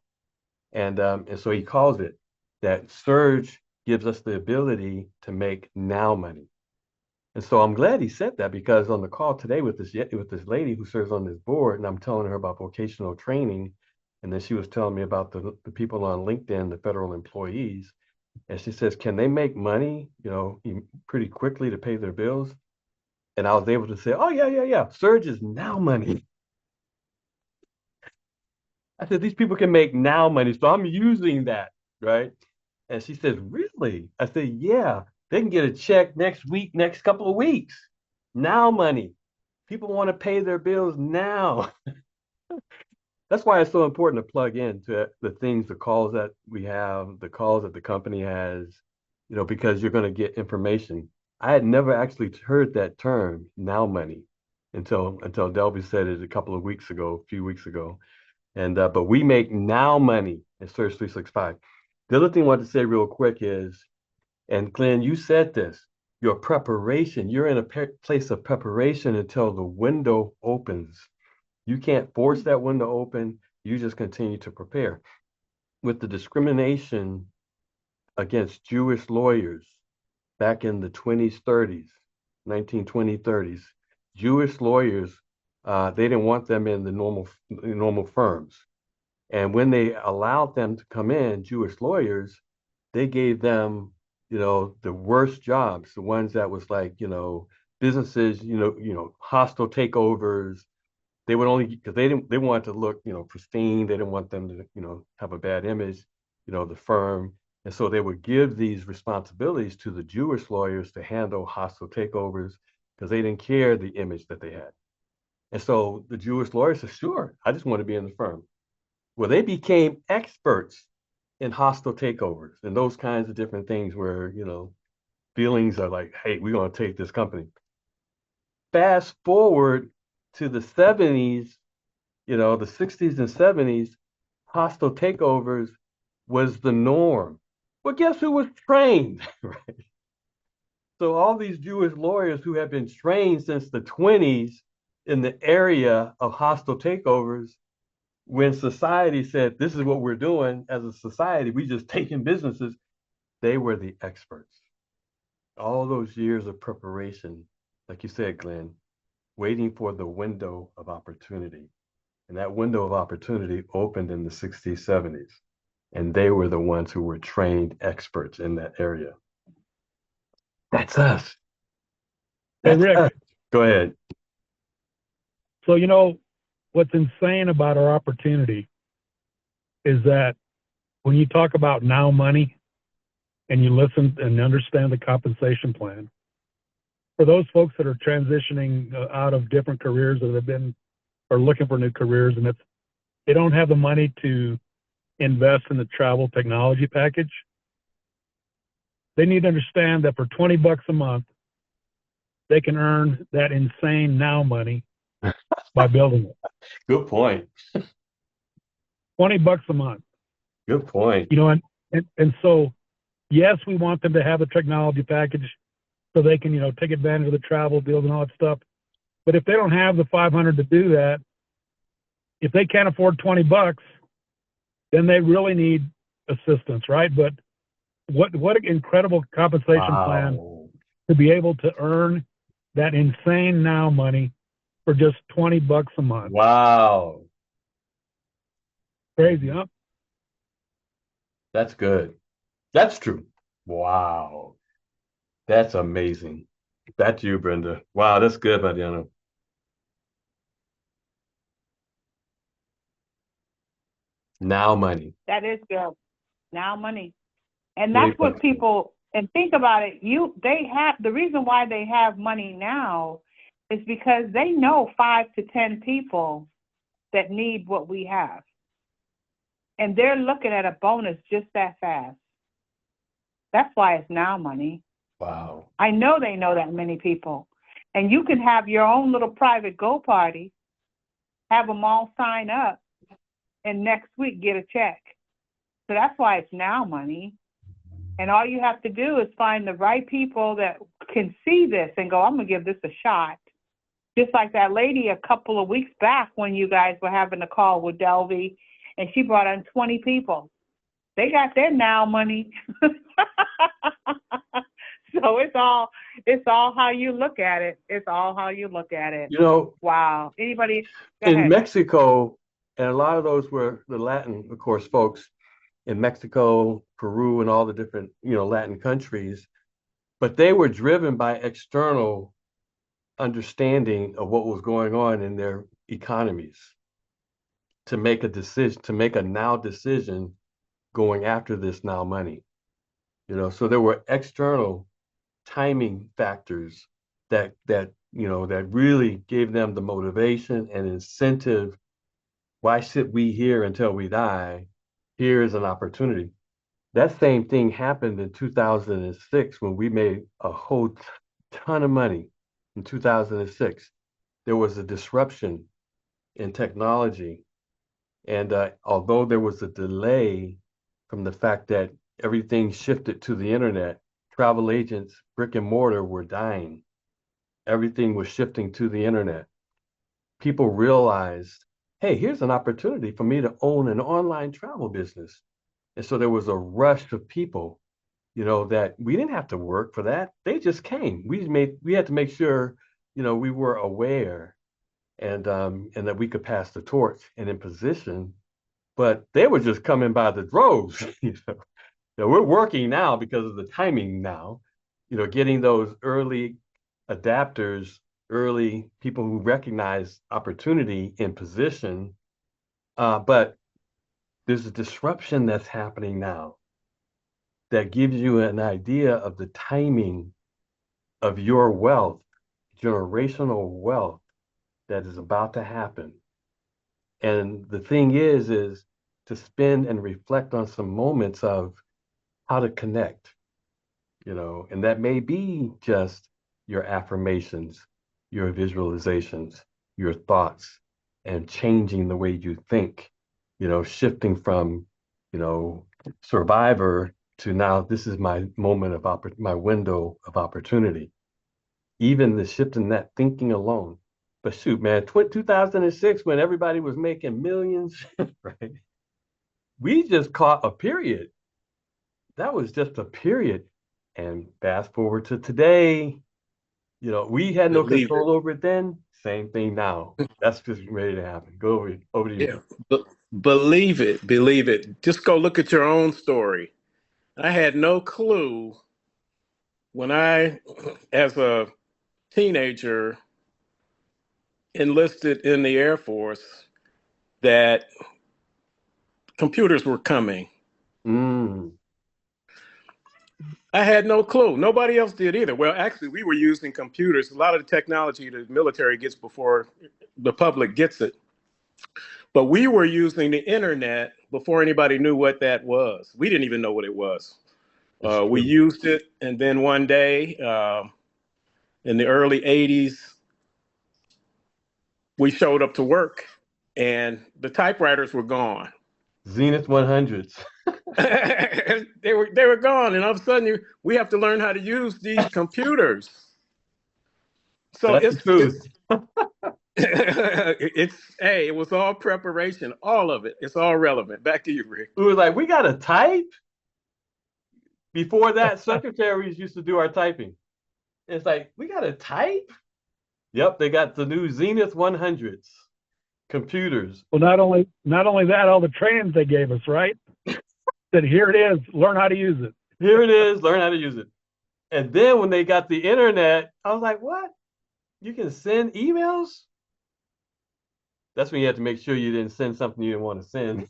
And so he calls it that surge gives us the ability to make now money. And so I'm glad he said that, because on the call today with this lady who serves on this board, and I'm telling her about vocational training, and then she was telling me about the people on LinkedIn, the federal employees, and she says, can they make money, pretty quickly to pay their bills? And I was able to say, oh yeah, surge is now money. I said, these people can make now money, so I'm using that, right? And she says, really? I said, yeah, they can get a check next week, next couple of weeks. Now money. People want to pay their bills now. That's why it's so important to plug into the things, the calls that we have, the calls that the company has, because you're going to get information. I had never actually heard that term, now money, until Delby said it a few weeks ago. And but we make now money at Surge 365. The other thing I want to say real quick is, and Glenn, you said this, your preparation, you're in a place of preparation until the window opens. You can't force that window open. You just continue to prepare. With the discrimination against Jewish lawyers back in the 20s, 30s, 1920s, 30s, Jewish lawyers, they didn't want them in the normal firms. And when they allowed them to come in, Jewish lawyers, they gave them, the worst jobs, the ones that was like, businesses, hostile takeovers. They would only, because they wanted to look, pristine. They didn't want them to, have a bad image, the firm. And so they would give these responsibilities to the Jewish lawyers to handle hostile takeovers, because they didn't care the image that they had. And so the Jewish lawyers said, sure, I just want to be in the firm. Well, they became experts in hostile takeovers and those kinds of different things where, feelings are like, hey, we're going to take this company. Fast forward to the 70s, the 60s and 70s, hostile takeovers was the norm. Well, guess who was trained? Right? So all these Jewish lawyers who have been trained since the 20s in the area of hostile takeovers, when society said, this is what we're doing as a society, we just taking businesses, they were the experts. All those years of preparation, like you said, Glenn, waiting for the window of opportunity. And that window of opportunity opened in the 60s, 70s. And they were the ones who were trained experts in that area. That's us. Hey, That's Rick. us. Go ahead. So, what's insane about our opportunity is that when you talk about now money and you listen and understand the compensation plan, for those folks that are transitioning out of different careers that have been or looking for new careers, and they don't have the money to invest in the travel technology package, they need to understand that for $20 a month, they can earn that insane now money by building it. Good point. $20 a month. Good point. And so, yes, we want them to have a technology package so they can, take advantage of the travel deals and all that stuff. But if they don't have the 500 to do that, if they can't afford $20, then they really need assistance, right? But what an incredible compensation plan to be able to earn that insane now money for just $20 a month. Wow. Crazy, huh? That's good. That's true. Wow. That's amazing. That's you, Brenda. Wow, that's good, Mariano. Now money. That is good. Now money. And that's what $20. people, and think about it, they have, the reason why they have money now is because they know 5 to 10 people that need what we have. And they're looking at a bonus just that fast. That's why it's now money. Wow. I know they know that many people. And you can have your own little private go party, have them all sign up, and next week get a check. So that's why it's now money. And all you have to do is find the right people that can see this and go, I'm going to give this a shot. Just like that lady a couple of weeks back when you guys were having a call with Delvey, and she brought in 20 people. They got their now money. So it's all how you look at it. It's all how you look at it. You know, Wow. Anybody? Go in ahead. Mexico, and a lot of those were the Latin, of course, folks in Mexico, Peru, and all the different, Latin countries, but they were driven by external understanding of what was going on in their economies to make a decision, to make a now decision going after this now money. So there were external timing factors that really gave them the motivation and incentive. Why sit we here until we die? Here is an opportunity. That same thing happened in 2006 when we made a whole ton of money in 2006. There was a disruption in technology. And although there was a delay from the fact that everything shifted to the internet, travel agents, brick and mortar were dying. Everything was shifting to the internet. People realized, hey, here's an opportunity for me to own an online travel business. And so there was a rush of people, that we didn't have to work for that. They just came. We had to make sure, we were aware and that we could pass the torch and in position. But they were just coming by the droves. We're working now because of the timing now, getting those early adapters, early people who recognize opportunity in position. But there's a disruption that's happening now that gives you an idea of the timing of your wealth, generational wealth that is about to happen. And the thing is to spend and reflect on some moments of how to connect, and that may be just your affirmations, your visualizations, your thoughts, and changing the way you think, shifting from, survivor to now this is my moment of my window of opportunity. Even the shift in that thinking alone. But shoot, man, 2006, when everybody was making millions, right? We just caught a period. That was just a period. And fast forward to today, we had no control over it then. Same thing now. That's just ready to happen. Go over to you. Yeah, believe it. Just go look at your own story. I had no clue when I, as a teenager, enlisted in the Air Force that computers were coming. Mm. I had no clue. Nobody else did either. Well, actually, we were using computers. A lot of the technology the military gets before the public gets it. But we were using the internet before anybody knew what that was. We didn't even know what it was. We used it, and then one day in the early 80s, we showed up to work, and the typewriters were gone. Zenith 100s. they were gone, and all of a sudden we have to learn how to use these computers. So That's the truth. it was all preparation, all of it. It's all relevant. Back to you, Rick. We were like, we got to type. Before that, secretaries used to do our typing. It's like, we got to type. Yep, they got the new Zenith 100s computers. Well, not only that, all the trainings they gave us, right? Said, here it is, learn how to use it. Here it is, learn how to use it. And then when they got the internet, I was like, what? You can send emails? That's when you have to make sure you didn't send something you didn't want to send.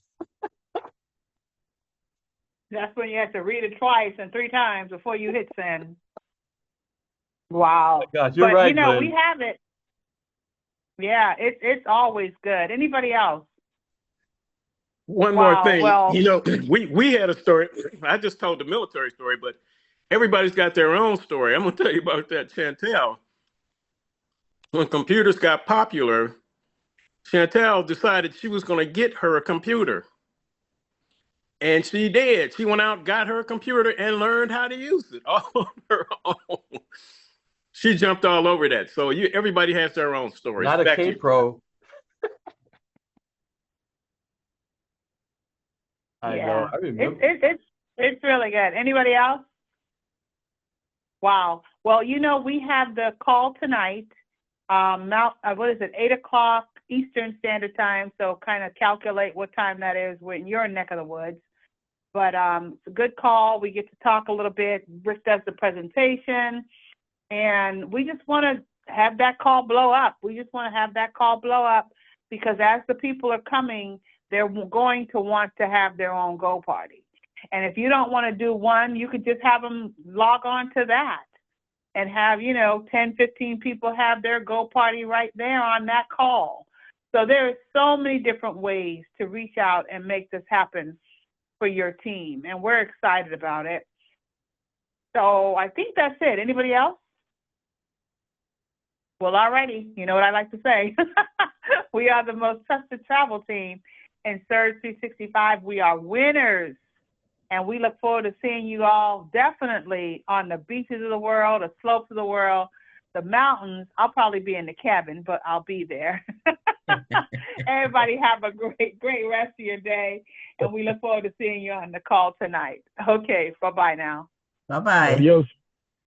That's when you have to read it twice and 3 times before you hit send. Wow. Oh gosh, you're but, right, Glenn. we have it. Yeah, it's always good. Anybody else? One more thing. Well, we had a story. I just told the military story, but everybody's got their own story. I'm going to tell you about that, Chantel. When computers got popular, Chantel decided she was going to get her a computer. And she did. She went out, got her a computer, and learned how to use it all on her own. She jumped all over that. So everybody has their own stories. Not a Back to you. K-Pro. I Yeah. know. I remember. It's really good. Anybody else? Wow. Well, we have the call tonight. What is it? 8:00 Eastern Standard Time. So kind of calculate what time that is when you're in neck of the woods. But it's a good call. We get to talk a little bit. Rick does the presentation, and we just want to have that call blow up. We just want to have that call blow up because as the people are coming, they're going to want to have their own go party. And if you don't want to do one, you could just have them log on to that and have, 10, 15 people have their go party right there on that call. So there are so many different ways to reach out and make this happen for your team, and we're excited about it. So I think that's it. Anybody else? Well, alrighty. You know what I like to say. We are the most trusted travel team in Surge 365. We are winners, and we look forward to seeing you all definitely on the beaches of the world, the slopes of the world, the mountains. I'll probably be in the cabin, but I'll be there. Everybody have a great rest of your day, and we look forward to seeing you on the call tonight. Okay, bye-bye now. Bye-bye. Adios.